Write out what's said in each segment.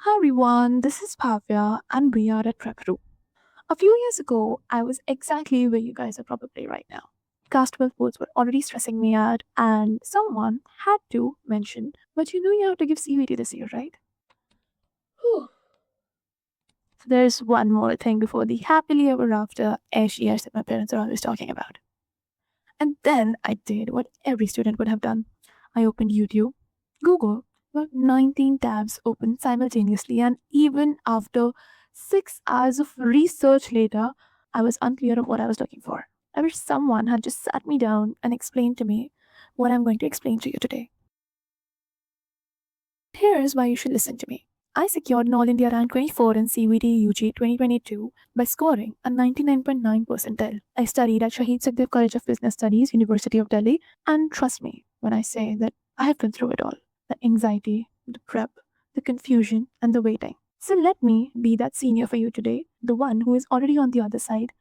Hi everyone, this is Bhavya and we are at Prep. A few years ago, I was exactly where you guys are probably right now. Castable foods were already stressing me out, and someone had to mention, but you have to give CVT this year, right? Whew. So there's one more thing before the happily ever after ish years that my parents are always talking about. And then I did what every student would have done. I opened YouTube, Google, about 19 tabs open simultaneously, and even after 6 hours of research later, I was unclear of what I was looking for. I wish someone had just sat me down and explained to me what I'm going to explain to you today. Here's why you should listen to me. I secured an All India rank 24 in CVT UG 2022 by scoring a 99.9 percentile. I studied at Shahid Sukhdev College of Business Studies, University of Delhi, and trust me when I say that I have been through it all. The anxiety, the prep, the confusion, and the waiting. So let me be that senior for you today, the one who is already on the other side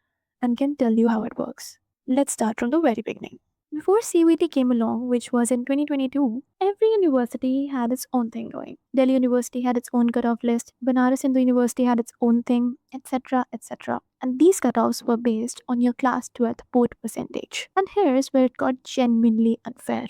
and can tell you how it works. Let's start from the very beginning. Before CUET came along, which was in 2022, every university had its own thing going. Delhi University had its own cutoff list, Banaras Hindu University had its own thing, etc., etc. And these cutoffs were based on your class 12th board percentage. And here's where it got genuinely unfair.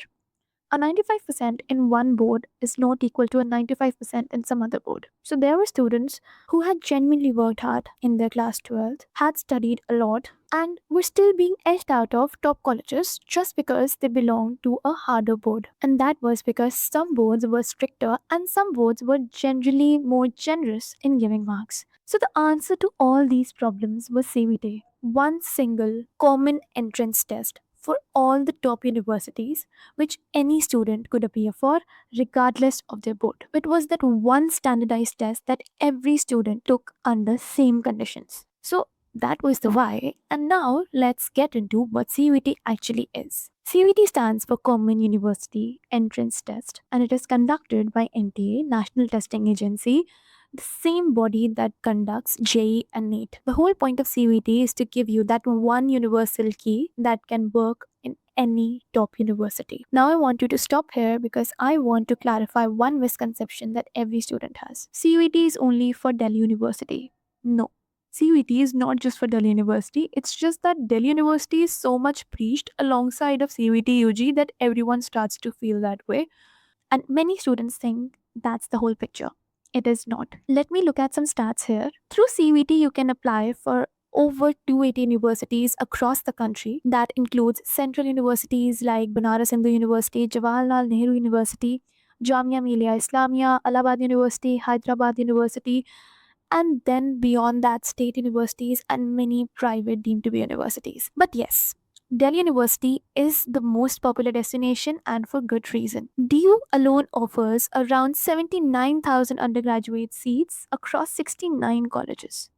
A 95% in one board is not equal to a 95% in some other board. So there were students who had genuinely worked hard in their class 12th, had studied a lot, and were still being edged out of top colleges just because they belonged to a harder board. And that was because some boards were stricter and some boards were generally more generous in giving marks. So the answer to all these problems was CVT, one single common entrance test for all the top universities which any student could appear for regardless of their board. It was that one standardized test that every student took under same conditions. So that was the why, and now let's get into what CUET actually is. CUET stands for Common University Entrance Test, and it is conducted by NTA, National Testing Agency, the same body that conducts JEE and NEET. The whole point of CUET is to give you that one universal key that can work in any top university. Now I want you to stop here because I want to clarify one misconception that every student has. CUET is only for Delhi University. No. CUET is not just for Delhi University, it's just that Delhi University is so much preached alongside of CUET UG that everyone starts to feel that way. And many students think that's the whole picture. It is not. Let me look at some stats here. Through CVT, you can apply for over 280 universities across the country. That includes central universities like Banaras Hindu University, Jawaharlal Nehru University, Jamia Millia Islamia, Allahabad University, Hyderabad University, and then beyond that, state universities and many private deemed to be universities. But yes, Delhi University is the most popular destination and for good reason. DU alone offers around 79,000 undergraduate seats across 69 colleges.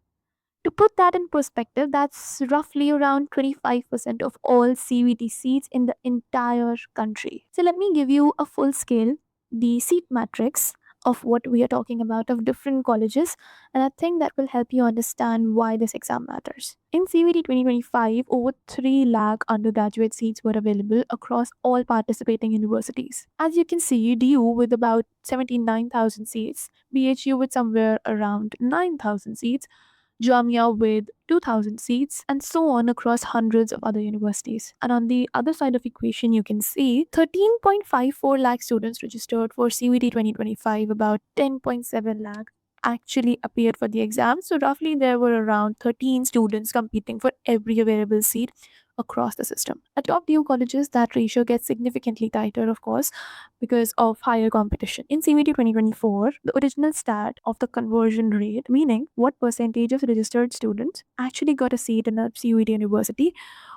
To put that in perspective, that's roughly around 25% of all CVT seats in the entire country. So let me give you a full scale, the seat matrix of what we are talking about of different colleges, and I think that will help you understand why this exam matters. In CVT 2025, over 3 lakh undergraduate seats were available across all participating universities. As you can see, DU with about 79,000 seats, BHU with somewhere around 9,000 seats, Jamia with 2,000 seats, and so on across hundreds of other universities. And on the other side of equation, you can see 13.54 lakh students registered for CVT 2025, about 10.7 lakh actually appeared for the exam. So roughly there were around 13 students competing for every available seat across the system. At top DU colleges, that ratio gets significantly tighter, of course, because of higher competition. In CVT 2024, the original stat of the conversion rate, meaning what percentage of registered students actually got a seat in a CUET university,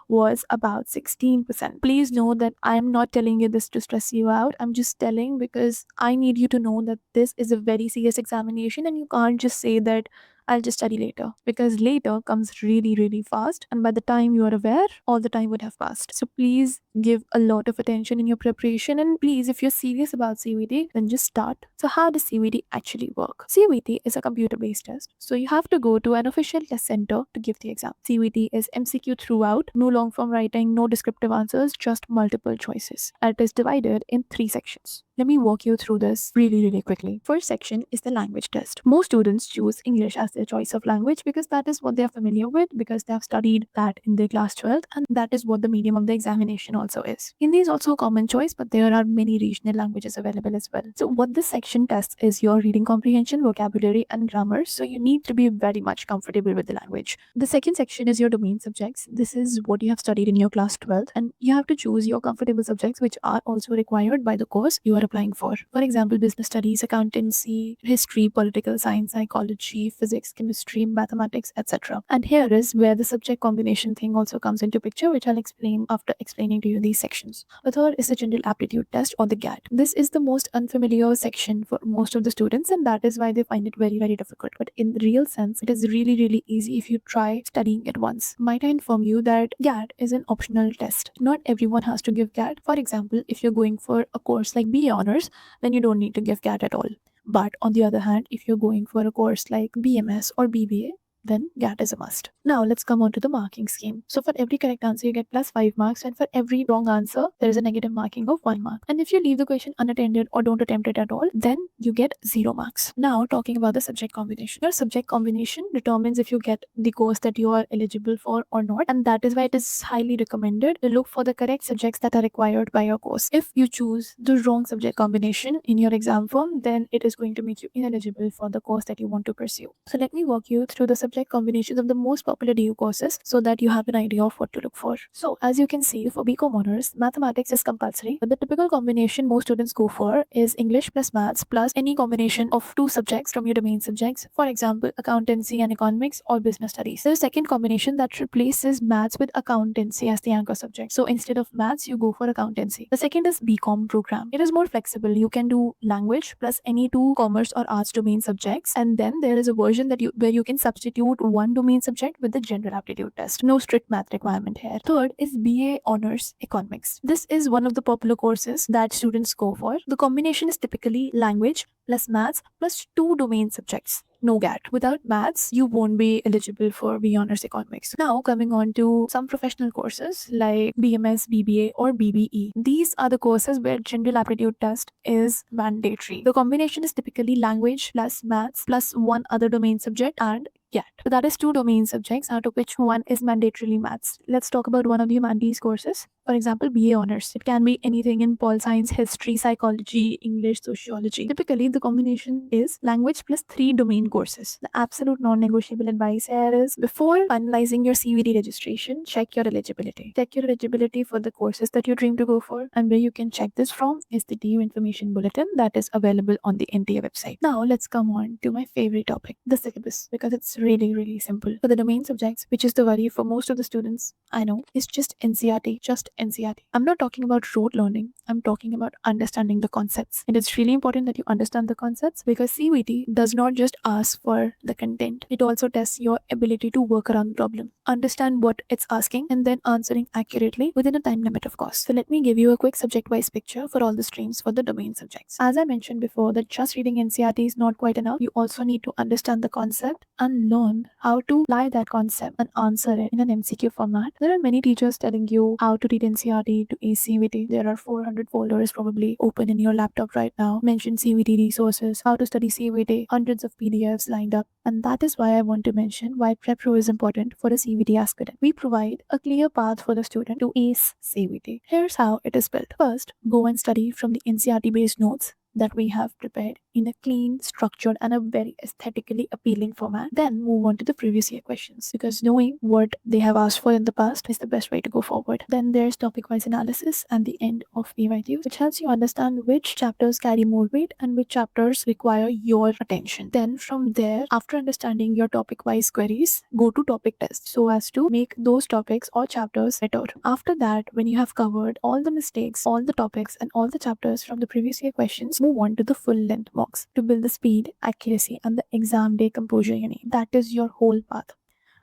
was about 16%. Please know that I am not telling you this to stress you out. I'm just telling because I need you to know that this is a very serious examination and you can't just say that I'll just study later, because later comes really, really fast. And by the time you are aware, all the time would have passed. So please give a lot of attention in your preparation. And please, if you're serious about CVT, then just start. So, how does CVT actually work? CVT is a computer based test. So, you have to go to an official test center to give the exam. CVT is MCQ throughout, no long form writing, no descriptive answers, just multiple choices. And it is divided in 3 sections. Let me walk you through this really quickly. First section is the language test. Most students choose English as their choice of language because that is what they are familiar with, because they have studied that in their class 12th, and that is what the medium of the examination also is. Hindi is also a common choice, but there are many regional languages available as well. So what this section tests is your reading comprehension, vocabulary, and grammar. So you need to be very much comfortable with the language. The second section is your domain subjects. This is what you have studied in your class 12th, and you have to choose your comfortable subjects which are also required by the course you are applying for. For example, business studies, accountancy, history, political science, psychology, physics, chemistry, mathematics, etc. And here is where the subject combination thing also comes into picture, which I'll explain after explaining to you these sections. The third is the general aptitude test, or the GAT. This is the most unfamiliar section for most of the students, and that is why they find it very difficult. But in the real sense, it is really easy if you try studying it once. Might I inform you that GAT is an optional test. Not everyone has to give GAT. For example, if you're going for a course like BA Honors, then you don't need to give GAT at all. But on the other hand, if you're going for a course like BMS or BBA, then GAT is a must. Now let's come on to the marking scheme. So for every correct answer, you get plus 5 marks, and for every wrong answer, there is a negative marking of 1 mark. And if you leave the question unattended or don't attempt it at all, then you get 0 marks. Now talking about the subject combination. Your subject combination determines if you get the course that you are eligible for or not, and that is why it is highly recommended to look for the correct subjects that are required by your course. If you choose the wrong subject combination in your exam form, then it is going to make you ineligible for the course that you want to pursue. So let me walk you through the subject combinations of the most popular DU courses so that you have an idea of what to look for. So as you can see, for BCom Honors, mathematics is compulsory, but the typical combination most students go for is English plus maths plus any combination of 2 subjects from your domain subjects, for example, accountancy and economics or business studies. There's a second combination that replaces maths with accountancy as the anchor subject. So instead of maths, you go for accountancy. The second is BCom program. It is more flexible. You can do language plus any 2 commerce or arts domain subjects, and then there is a version that where you can substitute one domain subject with the general aptitude test. No strict math requirement here. Third is BA Honors Economics. This is one of the popular courses that students go for. The combination is typically language plus maths plus 2 domain subjects. No GAT. Without maths, you won't be eligible for BA Honors Economics. Now coming on to some professional courses like BMS, BBA or BBE. These are the courses where general aptitude test is mandatory. The combination is typically language plus maths plus 1 other domain subject and GAT. So that is 2 domain subjects, out of which one is mandatorily maths. Let's talk about one of the humanities courses. For example, BA Honors. It can be anything in pol science, history, psychology, English, sociology. Typically, the combination is language plus 3 domain courses. The absolute non-negotiable advice here is, before finalizing your CVT registration, check your eligibility. Check your eligibility for the courses that you dream to go for, and where you can check this from is the DU Information Bulletin that is available on the NTA website. Now, let's come on to my favorite topic, the syllabus, because it's really simple. For the domain subjects, which is the worry for most of the students, I know, is just NCERT. I'm not talking about rote learning. I'm talking about understanding the concepts. And it's really important that you understand the concepts, because CUET does not just ask for the content. It also tests your ability to work around the problem, understand what it's asking, and then answering accurately within a time limit, of course. So let me give you a quick subject-wise picture for all the streams for the domain subjects. As I mentioned before, that just reading NCERT is not quite enough. You also need to understand the concept and learn how to apply that concept and answer it in an MCQ format. There are many teachers telling you how to read NCERT to ace CVT. There are 400 folders probably open in your laptop right now. Mention CVT resources, how to study CVT, hundreds of PDFs lined up. And that is why I want to mention why PrepRo is important for a CVT aspirant. We provide a clear path for the student to ace CVT. Here's how it is built. First, go and study from the NCERT based notes that we have prepared in a clean, structured, and a very aesthetically appealing format. Then move on to the previous year questions, because knowing what they have asked for in the past is the best way to go forward. Then there's topic-wise analysis and the end of PYQs, which helps you understand which chapters carry more weight and which chapters require your attention. Then from there, after understanding your topic-wise queries, go to topic tests so as to make those topics or chapters better. After that, when you have covered all the mistakes, all the topics, and all the chapters from the previous year questions, move on to the full length mocks to build the speed, accuracy, and the exam day composure you need. That is your whole path.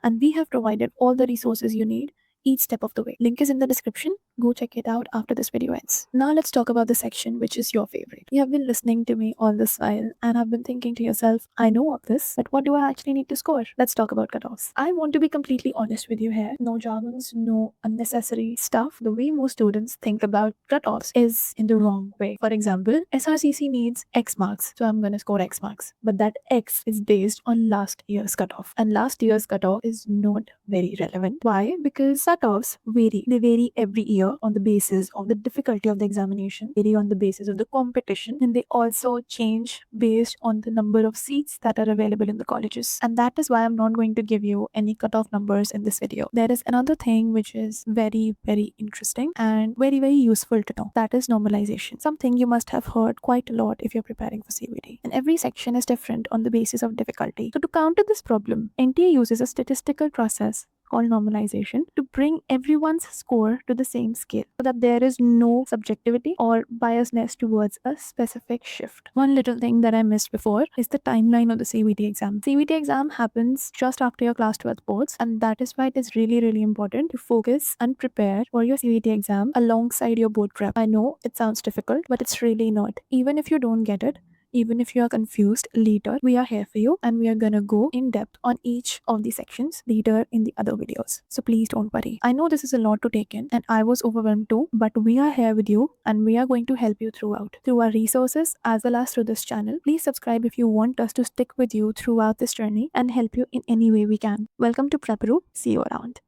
And we have provided all the resources you need each step of the way. Link is in the description. Go check it out after this video ends. Now let's talk about the section which is your favorite. You have been listening to me all this while and have been thinking to yourself, I know all this, but what do I actually need to score? Let's talk about cutoffs. I want to be completely honest with you here. No jargons, no unnecessary stuff. The way most students think about cutoffs is in the wrong way. For example, SRCC needs X marks, so I'm going to score X marks. But that X is based on last year's cutoff, and last year's cutoff is not very relevant. Why? Because cutoffs vary. They vary every year on the basis of the difficulty of the examination, vary on the basis of the competition, and they also change based on the number of seats that are available in the colleges. And that is why I'm not going to give you any cutoff numbers in this video. There is another thing which is very, very interesting and very, very useful to know. That is normalization. Something you must have heard quite a lot if you're preparing for CUET. And every section is different on the basis of difficulty. So to counter this problem, NTA uses a statistical process called normalization to bring everyone's score to the same scale so that there is no subjectivity or biasness towards a specific shift. One little thing that I missed before is the timeline of the CUET exam. CUET exam happens just after your class 12 boards, and that is why it is really, really important to focus and prepare for your CUET exam alongside your board prep. I know it sounds difficult, but it's really not. Even if you don't get it, even if you are confused later, we are here for you, and we are gonna go in depth on each of the sections later in the other videos. So please don't worry. I know this is a lot to take in, and I was overwhelmed too, but we are here with you, and we are going to help you throughout through our resources as well as through this channel. Please subscribe if you want us to stick with you throughout this journey and help you in any way we can. Welcome to Prepru. See you around.